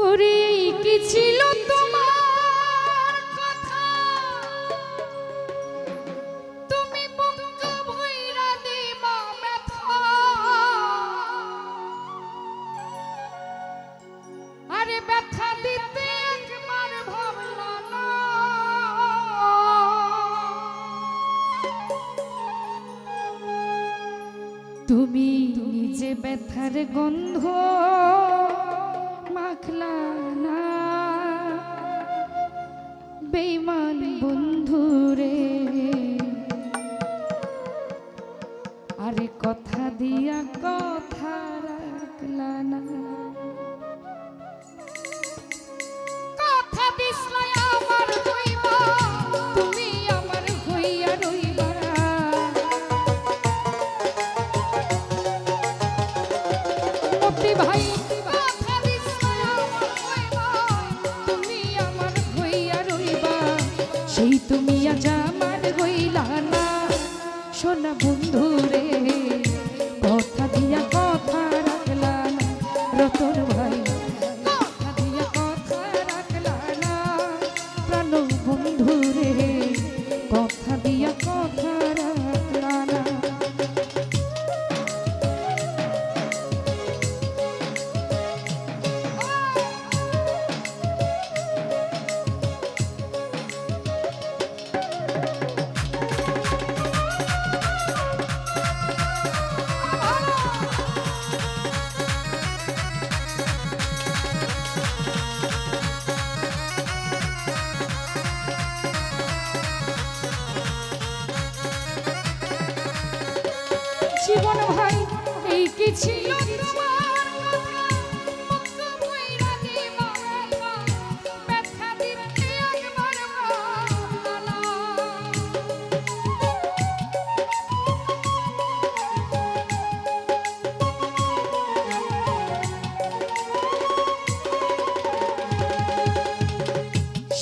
ওরে কি ছিল তোমার কথা, তুমি বুক ভইরা দিবা ব্যথা। আরে ব্যথা দিতে একবার ভাবলা না, তুমি নিজে ব্যথার গন্ধ মাখলা না। বেঈমান বন্ধুরে আরে কথা দিয়া কথা রাখলা না। কথা দিছলা আমার হইবা, তুমি আমার হইয়া রইবা। মতি ভাই কথা দিছলা আমার হইবা, তুমি আমার হইয়া রইবা। সেই তুমি আজ আমার হইলা না। সোনা বন্ধুরে কথা দিয়া কথা রাখলা না। রতন ভাই কথা দিয়া কথা রাখলা না। প্রাণ বন্ধুরে কথা দিয়া কথা রাখলা না। জীবন ভাই এই কি ছিল তোমার কথা, বুক ভইরা দিবা ব্যথা। ব্যথা দিতে একবার ভাবলা না।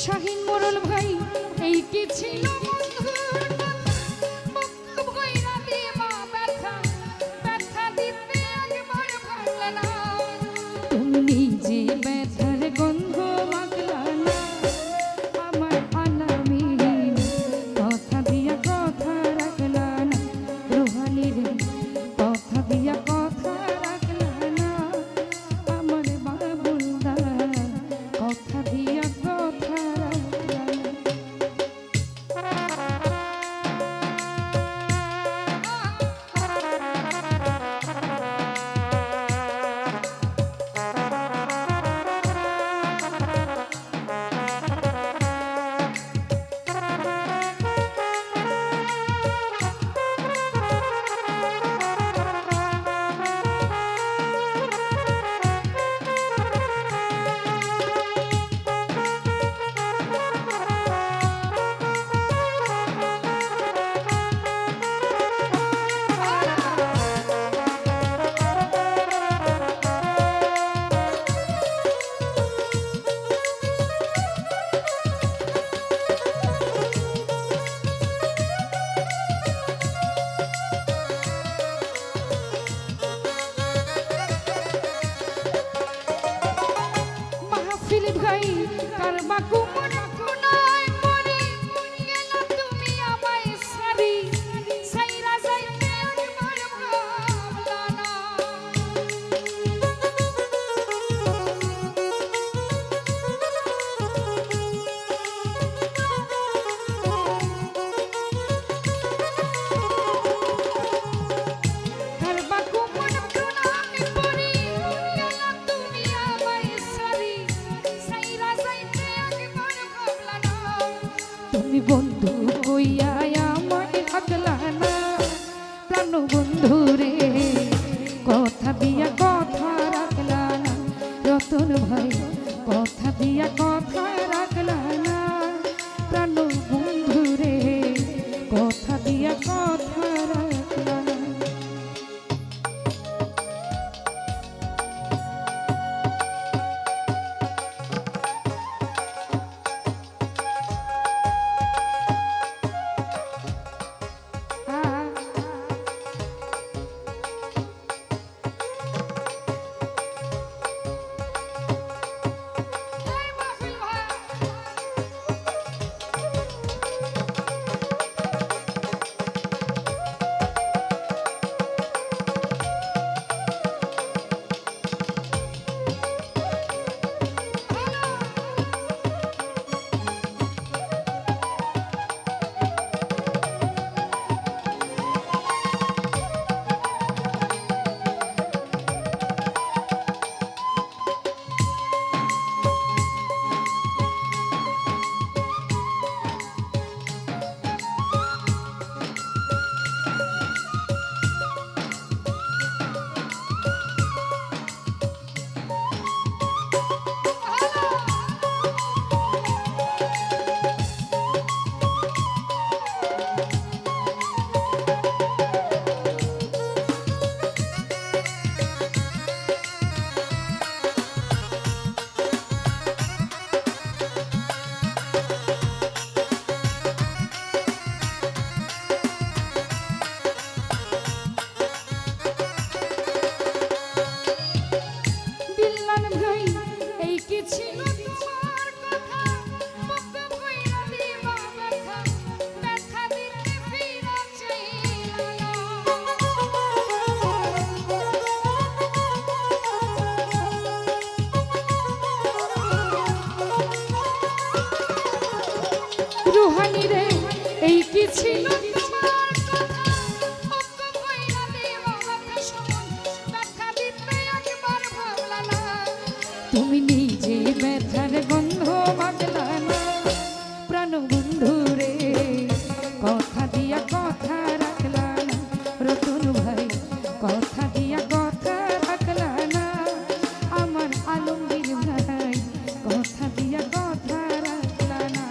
শাহিন মোরল ভাই এই কি ছিল বন্ধুর কথা, বুক ভইরা দিবা ব্যথা। ব্যথা দিতে একবার ভাবলা না। তুমি নিজে ব্যথার গন্ধ মাখলা না। আমার আলামিন কথা দিয়া কথা রাখলা না। রুহানি রে কথা দিয়া কথা রাখলা না। আমার বাবুলদা কথা দিয়া কথা রাখলা না। মাহফিল ভাই কারবা কুমন কোনায় পড়ে গেলা তুমি আমায় সারি। সাইরা যাইতে একবার ভাবলা না। কারবা কুমন কোনায় পড়ে গেলা তুমি আমায় সারি। সাইরা যাইতে একবার ভাবলা না। তুমি বন্ধু কইয়া আমায় রাখলা না। প্রাণ বন্ধুরে কথা দিয়া কথা রাখলা না। রতন ভাই কথা দিয়া কথা রাখলা না। প্রাণ বন্ধুরে কথা দিয়া কথা রাখলা না। ছিল তোমার কথা মুখ কইরা দিবা ব্যথা ব্যথা দিতে ফিরা চাইলা না রুহানি রে এই কি ছিল তোমার কথা মুখ কইরা দিবা ব্যথা সমান ব্যথা দিতে একবার ভাবলা না তুমি নিজে ব্যথার গন্ধ মাগলা না প্রাণ বন্ধু রে কথা দিয়া কথা রাখলা না রতন ভাই কথা দিয়া কথা রাখলা না আমার আলমগীর ভাই কথা দিয়া কথা রাখলা না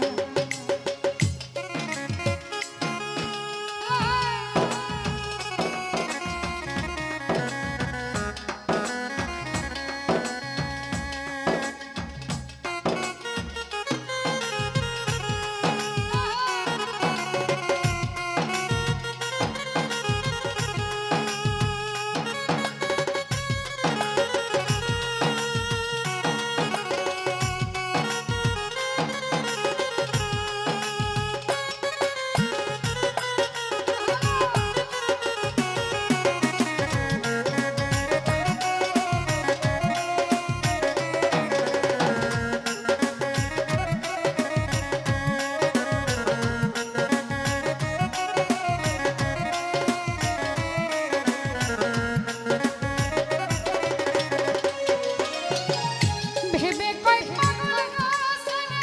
ভেবে কই পাগল গাছানে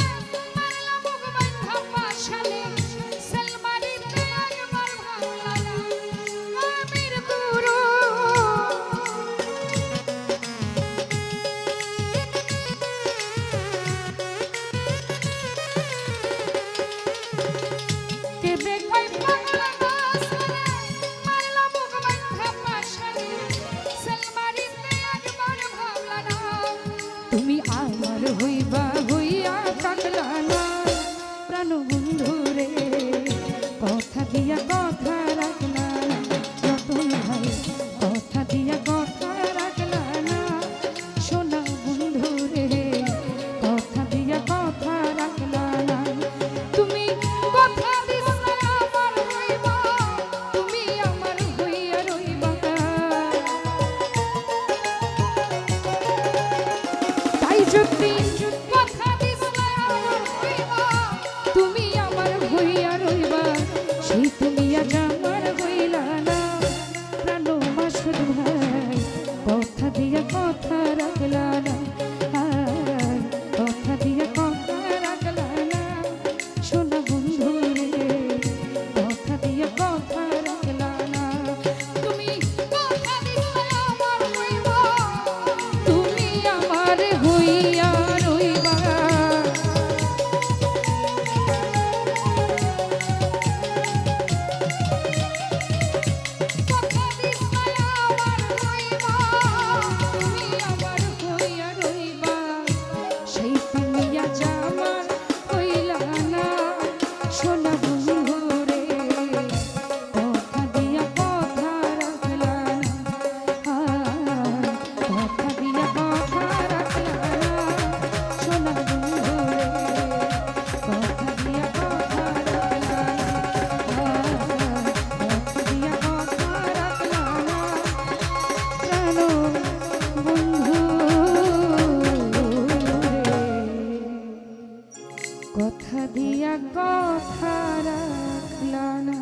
মারলা মুখ বাঁধা পাশালে সালমারিতে একবার ভাবলা না আমির গুরু ভেবে কই পাগল গাছানে মারলা মুখ বাঁধা পাশালে সালমারিতে একবার ভাবলা না তুমি আমার হইবা হইয়া থাকলা না প্রাণ বন্ধু রে কথা দিয়া কথা রাখলা না রতন ভাই কথা দিয়া কথা রাখলা না সোনা বন্ধু রে কথা দিয়া কথা রাখলা না তুমি কথা দিছো আমার হইবা তুমি আমার হইয়া রইবা তাই যদি কথা দিছিলে আমার হইবা তুমি আমার হইয়া রইবা সেই তুমি আজ আমার হইলা না প্রাণ মাসুদ ভাই কথা দিয়া কথা রাখলা না কথা দিয়া কথা রাখলা না সোনা বন্ধু রে কথা দিয়া কথা রাখলা না তুমি কথা দিছিলে আমার হইবা তুমি আমার হইয়া রইবা কথা দিছিলে আমার হইবা তুমি আমার হইয়া রইবা সেই তুমি আজ আমার হইলা না সোনা বন্ধু রে কথা দিয়া কথা রাখলা না কথা দিয়া কথা রাখলা না সোনা বন্ধু রে কথা দিয়া কথা রাখলা না কথা দিয়া কথা রাখলা না প্রাণ বন্ধু রে কথা দিয়া কথা রাখলা না